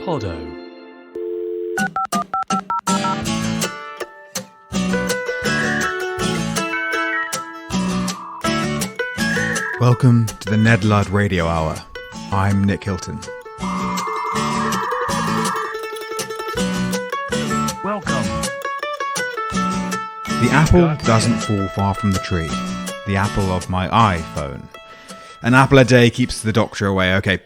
Podo. Welcome to the Ned Ludd Radio Hour. I'm Nick Hilton. Welcome. The apple doesn't fall far from the tree. The apple of my iPhone. An apple a day keeps the doctor away. Okay,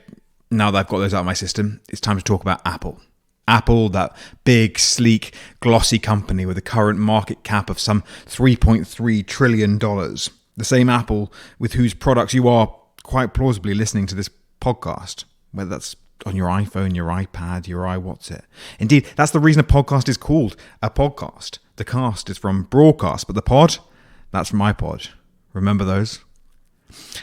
now that I've got those out of my system, it's time to talk about Apple. Apple, that big, sleek, glossy company with a current market cap of some $3.3 trillion. The same Apple with whose products you are quite plausibly listening to this podcast, whether that's on your iPhone, your iPad, your iWhat's-it. Indeed, that's the reason a podcast is called a podcast. The cast is from broadcast, but the pod, that's from iPod. Remember those?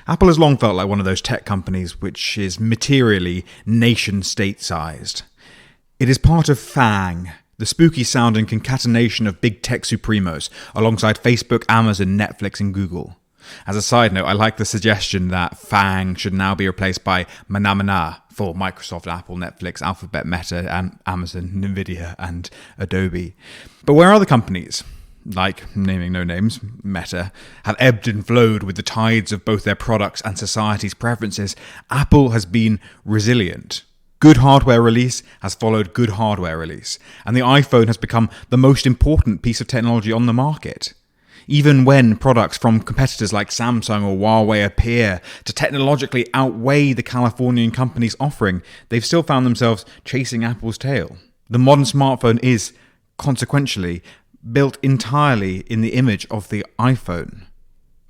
Apple has long felt like one of those tech companies which is materially nation-state-sized. It is part of FANG, the spooky-sounding concatenation of big tech supremos, alongside Facebook, Amazon, Netflix, and Google. As a side note, I like the suggestion that FANG should now be replaced by Manamana for Microsoft, Apple, Netflix, Alphabet, Meta, and Amazon, Nvidia, and Adobe. But where other companies, like, naming no names, Meta, have ebbed and flowed with the tides of both their products and society's preferences, Apple has been resilient. Good hardware release has followed good hardware release, and the iPhone has become the most important piece of technology on the market. Even when products from competitors like Samsung or Huawei appear to technologically outweigh the Californian company's offering, they've still found themselves chasing Apple's tail. The modern smartphone is, consequentially, built entirely in the image of the iPhone.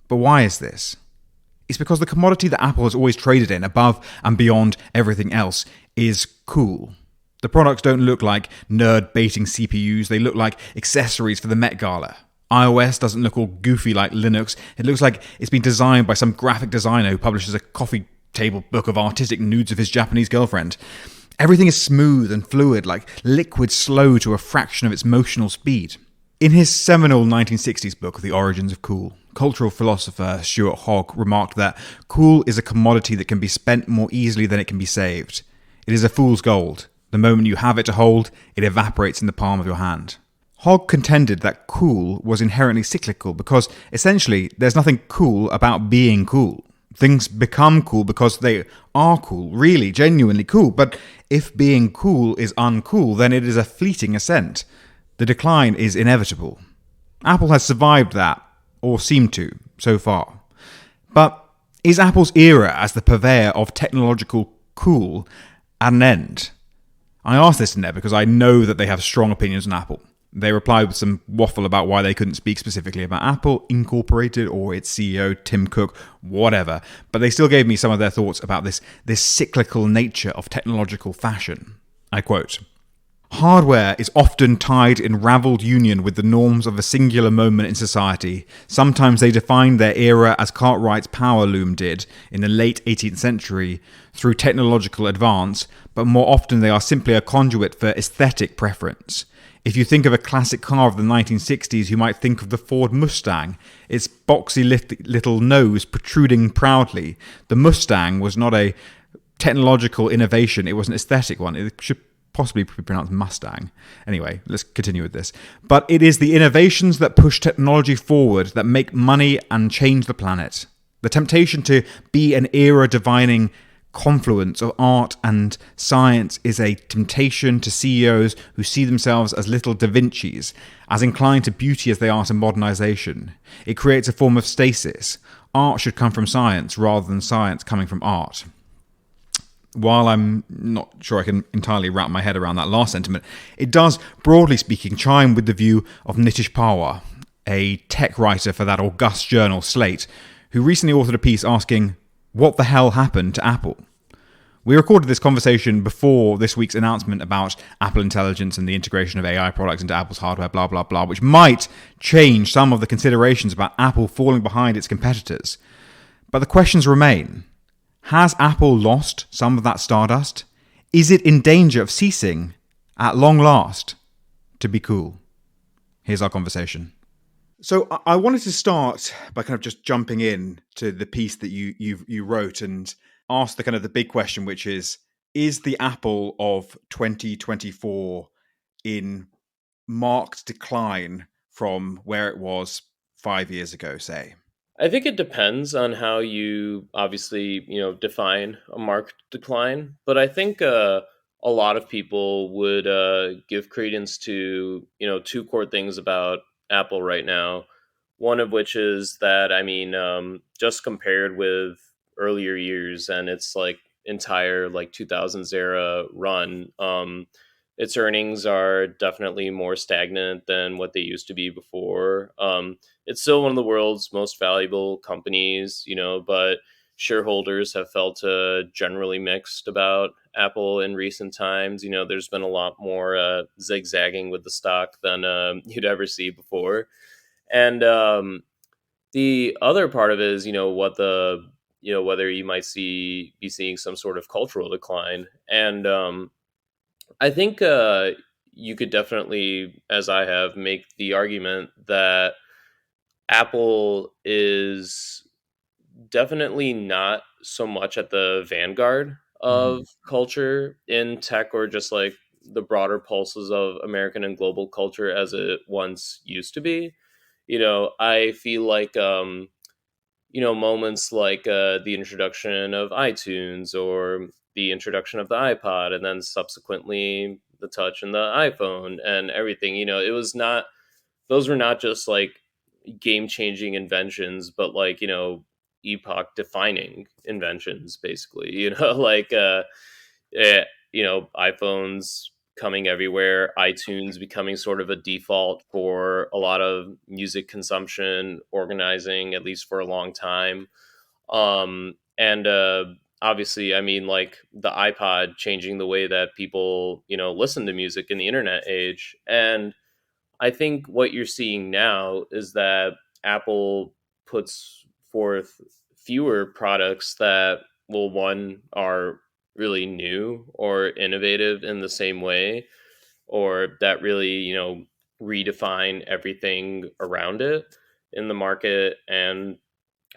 But why is this? It's because the commodity that Apple has always traded in, above and beyond everything else, is cool. The products don't look like nerd-baiting CPUs, they look like accessories for the Met Gala. iOS doesn't look all goofy like Linux, it looks like it's been designed by some graphic designer who publishes a coffee table book of artistic nudes of his Japanese girlfriend. Everything is smooth and fluid, like liquid slow to a fraction of its motional speed. In his seminal 1960s book, The Origins of Cool, cultural philosopher Stuart Hogg remarked that cool is a commodity that can be spent more easily than it can be saved. It is a fool's gold. The moment you have it to hold, it evaporates in the palm of your hand. Hogg contended that cool was inherently cyclical because, essentially, there's nothing cool about being cool. Things become cool because they are cool, really, genuinely cool. But if being cool is uncool, then it is a fleeting ascent. The decline is inevitable. Apple has survived that, or seemed to, so far. But is Apple's era as the purveyor of technological cool at an end? I ask this in there because I know that they have strong opinions on Apple. They replied with some waffle about why they couldn't speak specifically about Apple Incorporated or its CEO, Tim Cook, whatever. But they still gave me some of their thoughts about this cyclical nature of technological fashion. I quote, "Hardware is often tied in raveled union with the norms of a singular moment in society. Sometimes they define their era as Cartwright's power loom did in the late 18th century through technological advance, but more often they are simply a conduit for aesthetic preference. If you think of a classic car of the 1960s, you might think of the Ford Mustang, its boxy little nose protruding proudly. The Mustang was not a technological innovation, it was an aesthetic one. It should possibly be pronounced Mustang. Anyway, let's continue with this. But it is the innovations that push technology forward that make money and change the planet. The temptation to be an era-defining confluence of art and science is a temptation to CEOs who see themselves as little Da Vinci's, as inclined to beauty as they are to modernization. It creates a form of stasis. Art should come from science rather than science coming from art." While I'm not sure I can entirely wrap my head around that last sentiment, it does, broadly speaking, chime with the view of Nitish Pawar, a tech writer for that august journal Slate, who recently authored a piece asking, what the hell happened to Apple? We recorded this conversation before this week's announcement about Apple Intelligence and the integration of AI products into Apple's hardware, blah, blah, blah, which might change some of the considerations about Apple falling behind its competitors. But the questions remain. Has Apple lost some of that stardust? Is it in danger of ceasing, at long last, to be cool? Here's our conversation. So I wanted to start by kind of just jumping in to the piece that you wrote and ask the kind of the big question, which is, is the Apple of 2024 in marked decline from where it was 5 years ago, say? I think it depends on how you obviously, define a marked decline. But I think a lot of people would give credence to, two core things about Apple right now. One of which is that, I mean, just compared with earlier years and its like entire like 2000s era run, its earnings are definitely more stagnant than what they used to be before. It's still one of the world's most valuable companies, but shareholders have felt generally mixed about Apple in recent times. There's been a lot more zigzagging with the stock than you'd ever see before. And the other part of it is, whether you might be seeing some sort of cultural decline. And I think you could definitely, as I have, make the argument that Apple is definitely not so much at the vanguard Hmm. of culture in tech or just like the broader pulses of American and global culture as it once used to be. I feel like moments like the introduction of iTunes or the introduction of the iPod and then subsequently the touch and the iPhone and everything, it was not those were not just like game changing inventions, but like, epoch defining inventions, basically, like, eh, iPhones coming everywhere, iTunes becoming sort of a default for a lot of music consumption, organizing, at least for a long time. And Obviously, I mean, like the iPod changing the way that people, listen to music in the internet age. And I think what you're seeing now is that Apple puts forth fewer products that, well, one, are really new or innovative in the same way, or that really, redefine everything around it in the market and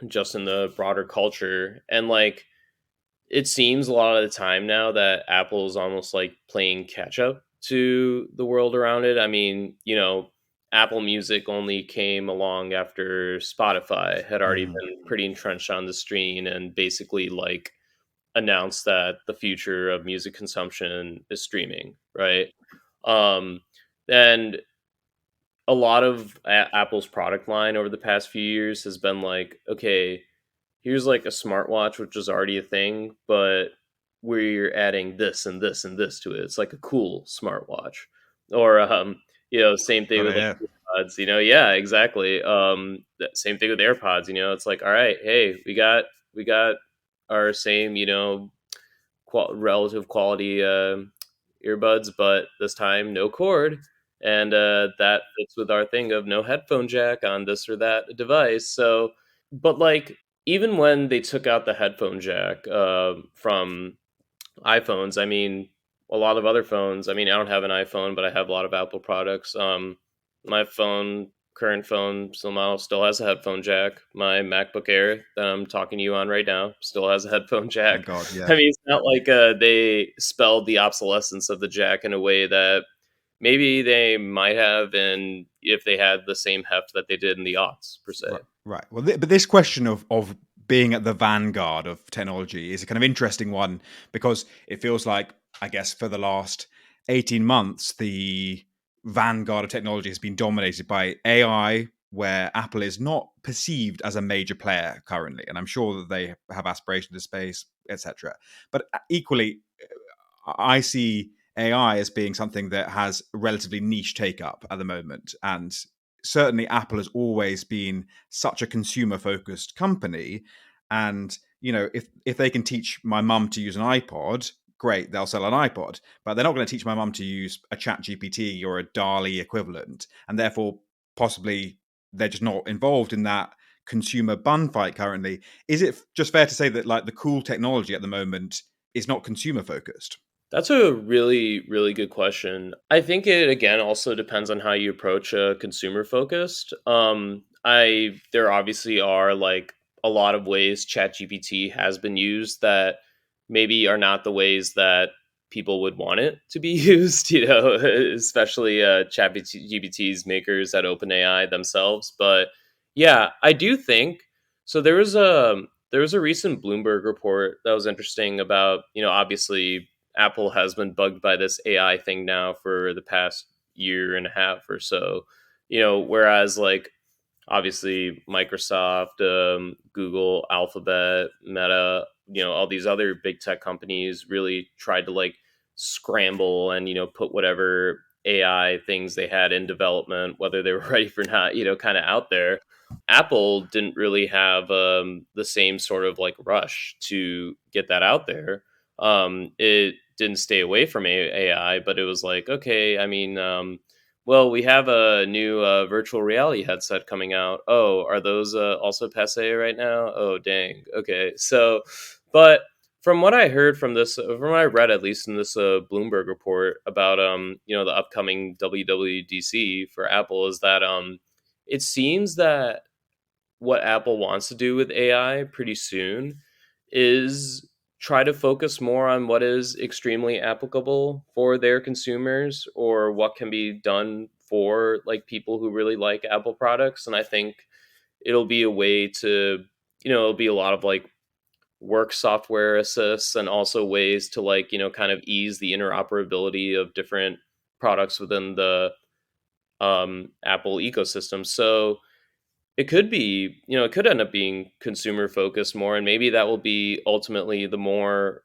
just in the broader culture. And like, it seems a lot of the time now that Apple is almost like playing catch up to the world around it. I mean, Apple Music only came along after Spotify had already Hmm. been pretty entrenched on the screen and basically like announced that the future of music consumption is streaming, right? Um, and a lot of Apple's product line over the past few years has been like, okay, here's like a smartwatch, which is already a thing, but we're adding this and this and this to it. It's like a cool smartwatch. Or same thing Got with it. like Yeah. AirPods, yeah, exactly. Same thing with AirPods, it's like, all right, hey, we got our same, relative quality earbuds, but this time no cord. And that fits with our thing of no headphone jack on this or that device. So, but like, even when they took out the headphone jack from iPhones, I mean, a lot of other phones. I mean, I don't have an iPhone, but I have a lot of Apple products. My current phone, still model, still has a headphone jack. My MacBook Air that I'm talking to you on right now still has a headphone Thank jack. God. I Yeah. mean, it's not like they spelled the obsolescence of the jack in a way that maybe they might have, and if they had the same heft that they did in the aughts per se. Right. Right. Well, but this question of being at the vanguard of technology is a kind of interesting one because it feels like, I guess, for the last 18 months, the vanguard of technology has been dominated by AI, where Apple is not perceived as a major player currently, and I'm sure that they have aspirations to space, etc. But equally, I see AI as being something that has relatively niche take up at the moment. And certainly Apple has always been such a consumer focused company. And, if they can teach my mum to use an iPod, great, they'll sell an iPod. But they're not going to teach my mum to use a Chat GPT or a DALI equivalent. And therefore, possibly they're just not involved in that consumer bun fight currently. Is it just fair to say that like the cool technology at the moment is not consumer focused? That's a really, really good question. I think it again also depends on how you approach a consumer focused. I There obviously are like a lot of ways ChatGPT has been used that maybe are not the ways that people would want it to be used, especially ChatGPT's makers at OpenAI themselves. But yeah, I do think so. There was a recent Bloomberg report that was interesting about, obviously Apple has been bugged by this AI thing now for the past year and a half or so. Whereas like obviously Microsoft, Google, Alphabet, Meta, all these other big tech companies really tried to like scramble and, put whatever AI things they had in development, whether they were ready for not, kind of out there. Apple didn't really have the same sort of like rush to get that out there. It didn't stay away from AI, but it was like, okay, I mean, well, we have a new virtual reality headset coming out. Oh, are those also passe right now? Oh, dang. Okay. So, but from what I heard from this, from what I read at least in this Bloomberg report about the upcoming WWDC for Apple, is that it seems that what Apple wants to do with AI pretty soon is try to focus more on what is extremely applicable for their consumers or what can be done for like people who really like Apple products. And I think it'll be a way to, it'll be a lot of like work software assists and also ways to like, kind of ease the interoperability of different products within the Apple ecosystem. So, it could be, it could end up being consumer focused more, and maybe that will be ultimately the more,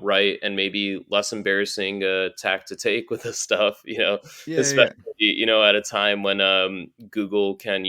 right and maybe less embarrassing tack to take with this stuff, Yeah, especially, yeah. at a time when Google can,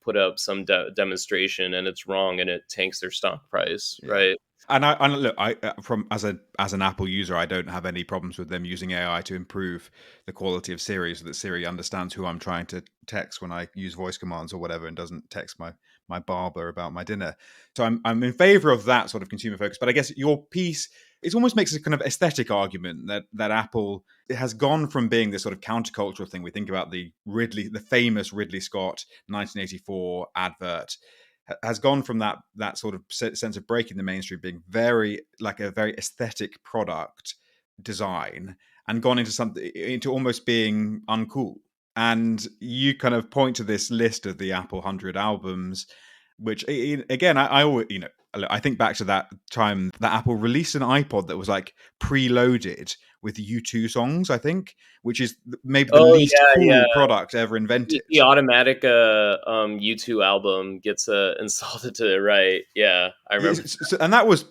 put up some demonstration and it's wrong and it tanks their stock price, Yeah. right? And look, I from as an Apple user, I don't have any problems with them using AI to improve the quality of Siri, so that Siri understands who I'm trying to text when I use voice commands or whatever, and doesn't text my barber about my dinner. So I'm in favor of that sort of consumer focus. But I guess your piece, it almost makes a kind of aesthetic argument that Apple has gone from being this sort of countercultural thing. We think about the famous Ridley Scott 1984 advert, has gone from that sort of sense of breaking the mainstream, being very like a very aesthetic product design, and gone into something, into almost being uncool. And you kind of point to this list of the Apple 100 albums, which again, I always, I think back to that time that Apple released an iPod that was like preloaded with U2 songs, I think, which is maybe the Oh least yeah, yeah. cool product ever The, invented. the automatic U2 album gets installed into it, right? Yeah, I remember. And that was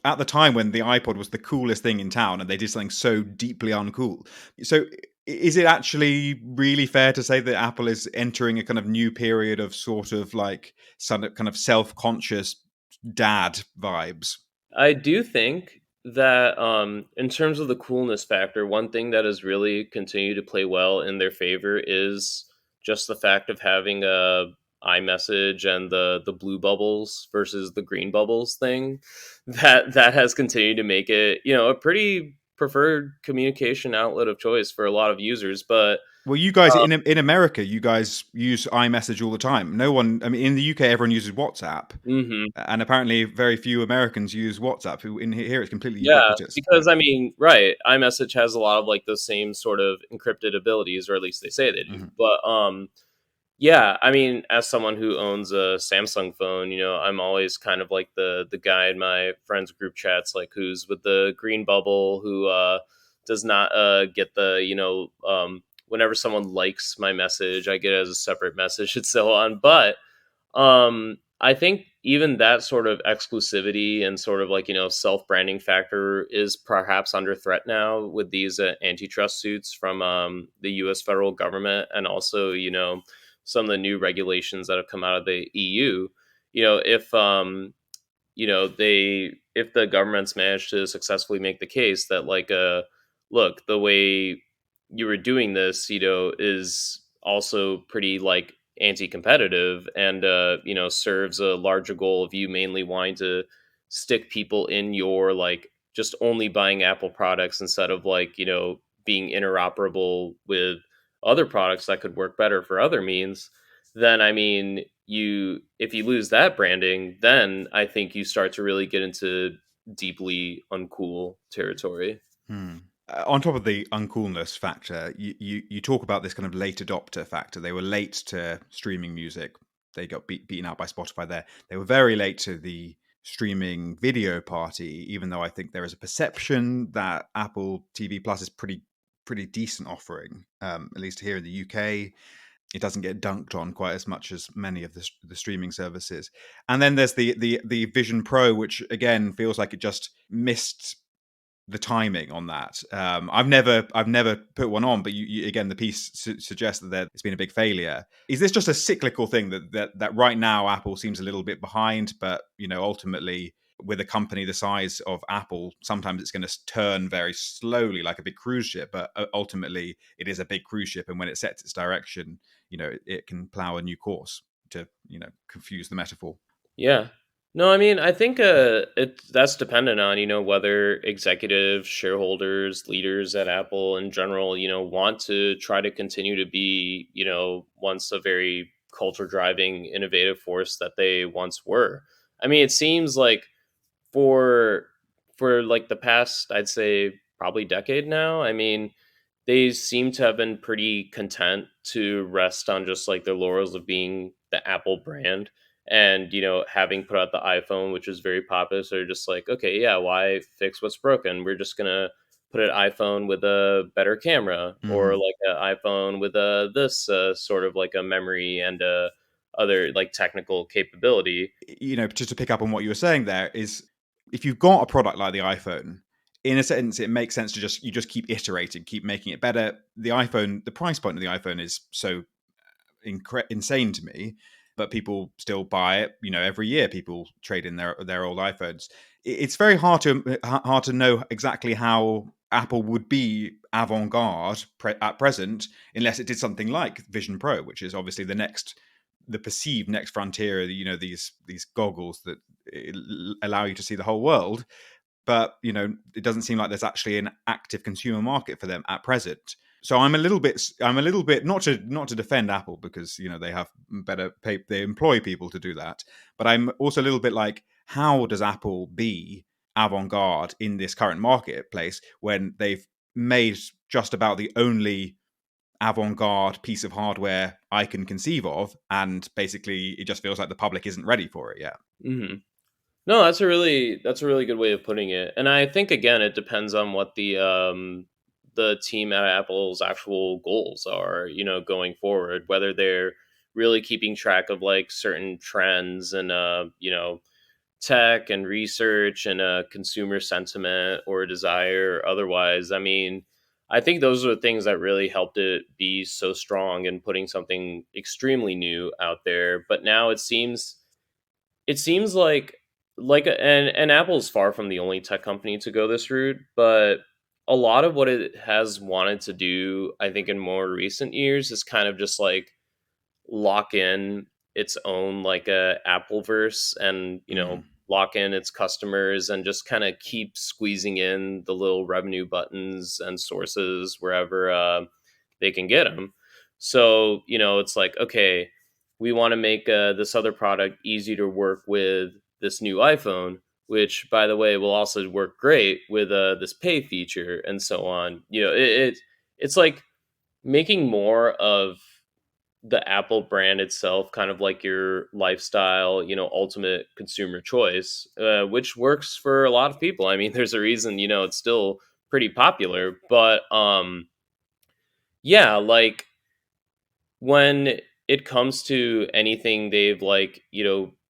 at the time when the iPod was the coolest thing in town, and they did something so deeply uncool. So, is it actually really fair to say that Apple is entering a kind of new period of sort of like some kind of self-conscious dad vibes? I do think that in terms of the coolness factor, one thing that has really continued to play well in their favor is just the fact of having a iMessage and the blue bubbles versus the green bubbles thing. That has continued to make it, a pretty preferred communication outlet of choice for a lot of users. But Well, you guys in America, you guys use iMessage all the time. No one, I mean, in the UK, everyone uses WhatsApp, mhm. and apparently, very few Americans use WhatsApp. In here, it's completely Yeah, ubiquitous. because I mean, right, iMessage has a lot of like the same sort of encrypted abilities, or at least they say they do. Mhm. But yeah, I mean, as someone who owns a Samsung phone, I'm always kind of like the guy in my friends group chats, like who's with the green bubble, who does not get the, whenever someone likes my message, I get it as a separate message and so on. But I think even that sort of exclusivity and sort of like, self branding factor is perhaps under threat now with these antitrust suits from the US federal government, and also, some of the new regulations that have come out of the EU. If if the government's managed to successfully make the case that like look, the way you were doing this, is also pretty like anti-competitive, and serves a larger goal of you mainly wanting to stick people in your like just only buying Apple products instead of like, being interoperable with other products that could work better for other means. Then I mean, if you lose that branding, then I think you start to really get into deeply uncool territory. Hmm. On top of the uncoolness factor, you talk about this kind of late adopter factor. They were late to streaming music. They got beaten out by Spotify there. They were very late to the streaming video party, even though I think there is a perception that Apple TV Plus is pretty decent offering, at least here in the UK. It doesn't get dunked on quite as much as many of the streaming services. And then there's the Vision Pro, which again feels like it just missed the timing on that. I've never put one on, but again, the piece suggests that it's been a big failure. Is this just a cyclical thing that right now Apple seems a little bit behind, but ultimately with a company the size of Apple, sometimes it's going to turn very slowly like a big cruise ship, but ultimately it is a big cruise ship, and when it sets its direction, it can plow a new course, to confuse the metaphor. Yeah. No, I mean, I think that's dependent on, whether executives, shareholders, leaders at Apple in general, want to try to continue to be, once a very culture driving, innovative force that they once were. I mean, it seems like for like the past, I'd say probably decade now, I mean, they seem to have been pretty content to rest on just like their laurels of being the Apple brand, and having put out the iPhone, which is very popular. So they're just like, okay, yeah, why fix what's broken? We're just gonna put an iPhone with a better camera, or Mhm. like an iPhone with a this sort of like a memory and other like technical capability. Just to pick up on what you were saying there, is if you've got a product like the iPhone, in a sense, it makes sense to just keep iterating, keep making it better. The price point of the iPhone is so insane to me, but people still buy it. Every year people trade in their old iPhones. It's very hard to know exactly how Apple would be avant-garde at present unless it did something like Vision Pro, which is obviously the perceived next frontier. These goggles that allow you to see the whole world, but it doesn't seem like there's actually an active consumer market for them at present. So I'm a little bit not to defend Apple, because they have better pay, they employ people to do that, but I'm also a little bit like, how does Apple be avant-garde in this current marketplace when they've made just about the only avant-garde piece of hardware I can conceive of, and basically it just feels like the public isn't ready for it yet. Hmm. No, that's a really good way of putting it. And I think again it depends on what the team at Apple's actual goals are, going forward, whether they're really keeping track of like certain trends and tech and research and consumer sentiment or desire or otherwise. I mean, I think those are the things that really helped it be so strong in putting something extremely new out there. But now it seems and Apple's far from the only tech company to go this route, but a lot of what it has wanted to do, I think, in more recent years is kind of just like lock in its own like a Appleverse, and Mm. lock in its customers and just kind of keep squeezing in the little revenue buttons and sources wherever they can get them. So it's like, okay, we want to make this other product easy to work with this new iPhone, which by the way will also work great with this pay feature and so on. It's like making more of the Apple brand itself, kind of like your lifestyle, ultimate consumer choice, which works for a lot of people. I mean, there's a reason, it's still pretty popular, but yeah, like when it comes to anything they've like,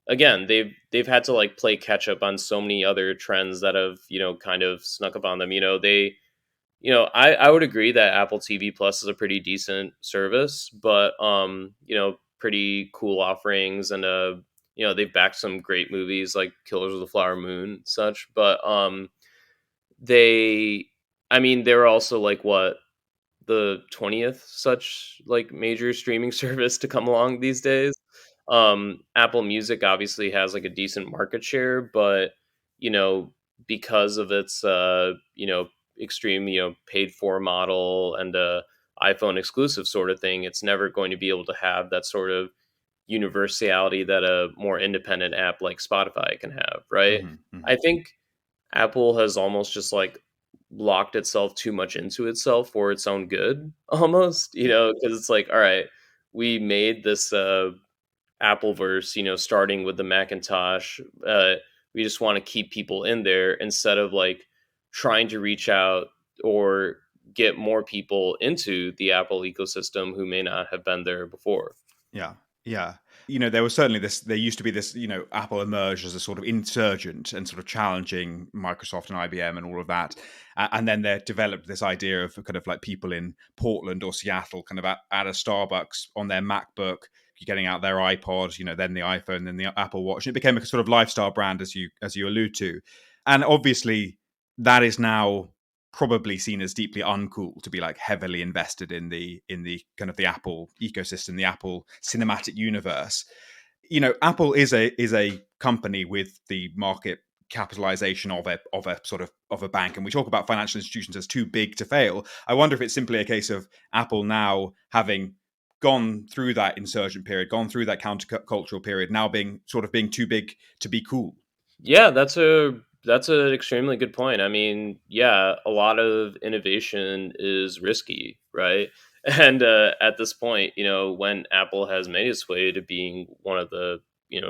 again, they've had to like play catch up on so many other trends that have, kind of snuck up on them. I would agree that Apple TV Plus is a pretty decent service, but pretty cool offerings, and they've backed some great movies like Killers of the Flower Moon and such. But they I mean, they're also like what, the 20th such like major streaming service to come along these days. Apple Music obviously has like a decent market share, but you know, because of its extreme, paid for model and iPhone exclusive sort of thing, it's never going to be able to have that sort of universality that a more independent app like Spotify can have, right? Hmm. Hmm. I think Apple has almost just like locked itself too much into itself for its own good, almost, Yeah. because it's like, all right, we made this Appleverse, starting with the Macintosh. We just want to keep people in there instead of like trying to reach out or get more people into the Apple ecosystem who may not have been there before. Yeah, yeah. There was certainly this. There used to be this. Apple emerged as a sort of insurgent and sort of challenging Microsoft and IBM and all of that. And then they developed this idea of kind of like people in Portland or Seattle, kind of at a Starbucks on their MacBook, getting out their iPod. Then the iPhone, then the Apple Watch. And it became a sort of lifestyle brand, as you allude to. And obviously, that is now probably seen as deeply uncool to be like heavily invested in the kind of the Apple ecosystem, the Apple cinematic universe. Apple is a company with the market capitalization of a sort of a bank, and we talk about financial institutions as too big to fail. I wonder if it's simply a case of Apple now having gone through that insurgent period, gone through that countercultural period, now being too big to be cool. Yeah, that's an extremely good point. I mean, yeah, a lot of innovation is risky, right? And at this point, when Apple has made its way to being one of the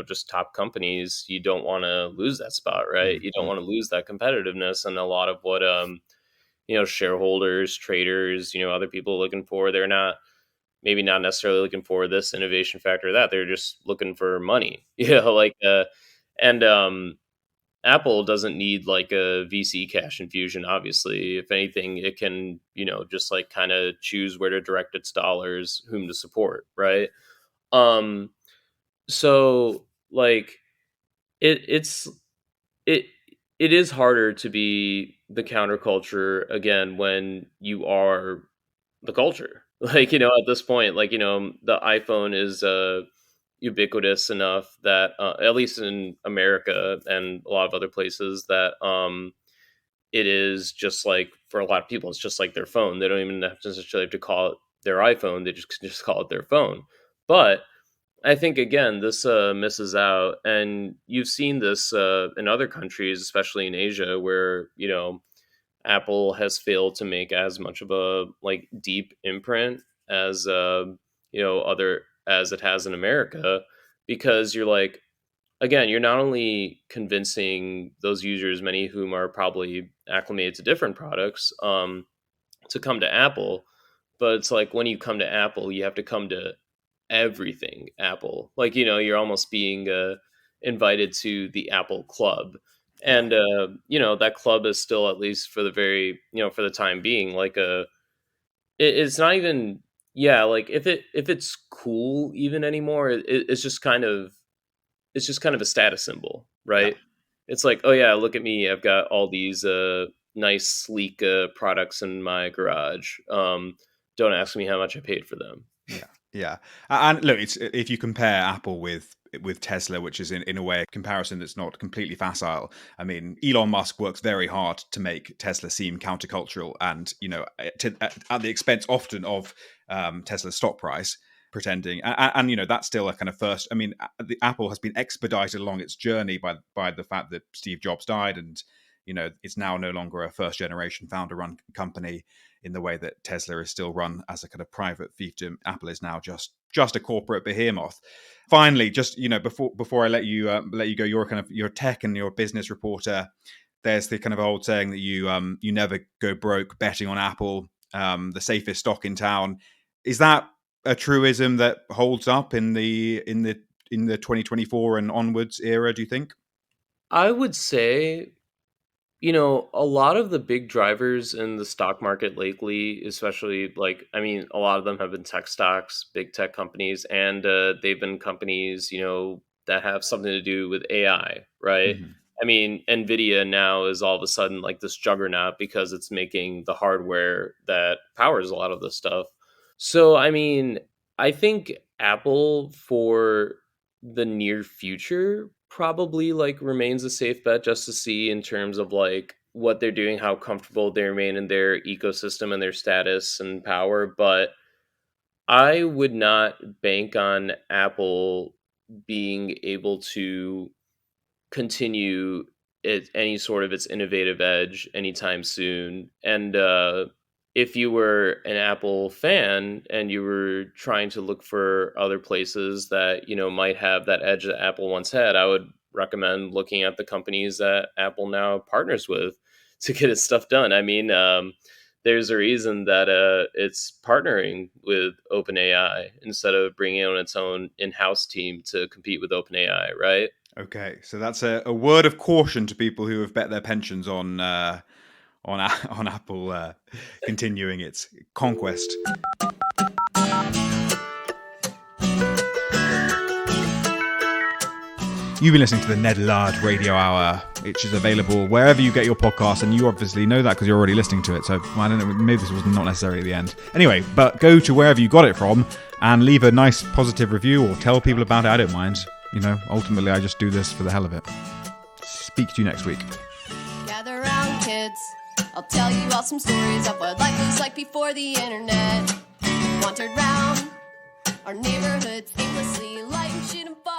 just top companies, you don't want to lose that spot, right? You don't Mm. want to lose that competitiveness, and a lot of what shareholders, traders, other people looking for, they're not maybe not necessarily looking for this innovation factor or that, they're just looking for money. Like and Apple doesn't need like a VC cash infusion, obviously. If anything, it can, just like kind of choose where to direct its dollars, whom to support, right? Um, so like it's it it is harder to be the counterculture again when you are the culture. Like, at this point, like, the iPhone is ubiquitous enough that at least in America and a lot of other places that it is just like for a lot of people it's just like their phone. They don't even necessarily have to call it their iPhone. They just call it their phone. But I think again this misses out, and you've seen this in other countries, especially in Asia, where Apple has failed to make as much of a like deep imprint as other as it has in America, because you're like, again, you're not only convincing those users, many of whom are probably acclimated to different products, to come to Apple, but it's like when you come to Apple, you have to come to everything Apple. Like, you're almost being invited to the Apple Club. Yeah, And that club is still, at least for the very, for the time being, like it's not even, yeah, like if it's cool even anymore, it's just kind of a status symbol, yeah. right? It's like, oh yeah, look at me, I've got all these nice sleek products in my garage. Don't ask me how much I paid for them. Yeah, yeah. And look, it's if you compare Apple with Tesla, which is in a way a comparison that's not completely facile. I mean, Elon Musk works very hard to make Tesla seem countercultural, and at the expense often of Tesla's stock price. Pretending, and that's still a kind of first. I mean, the Apple has been expedited along its journey by the fact that Steve Jobs died, and it's now no longer a first generation founder run company in the way that Tesla is still run as a kind of private fiefdom. Apple is now just a corporate behemoth. Finally, just before I let you go, you're kind of your tech and your business reporter. There's the kind of old saying that you never go broke betting on Apple, the safest stock in town. Is that a truism that holds up in the 2024 and onwards era? Do you think? I would say, a lot of the big drivers in the stock market lately, especially like, I mean, a lot of them have been tech stocks, big tech companies, and they've been companies, that have something to do with AI, right? Mhm. I mean, Nvidia now is all of a sudden like this juggernaut because it's making the hardware that powers a lot of this stuff. So, I mean, I think Apple for the near future probably like remains a safe bet, just to see in terms of like what they're doing, how comfortable they remain in their ecosystem and their status and power. But I would not bank on Apple being able to continue any sort of its innovative edge anytime soon. And if you were an Apple fan and you were trying to look for other places that, might have that edge that Apple once had, I would recommend looking at the companies that Apple now partners with to get its stuff done. I mean, there's a reason that it's partnering with OpenAI instead of bringing on its own in-house team to compete with OpenAI, right? Okay, so that's a word of caution to people who have bet their pensions on Apple continuing its conquest. You've been listening to the Ned Ludd Radio Hour, which is available wherever you get your podcasts, and you obviously know that because you're already listening to it, so I don't know, maybe this was not necessarily the end. Anyway, but go to wherever you got it from and leave a nice positive review or tell people about it. I don't mind. Ultimately I just do this for the hell of it. Speak to you next week. Gather round, kids. I'll tell you all some stories of what life was like before the internet. Wandered round our neighborhoods aimlessly, lighting shit and fun.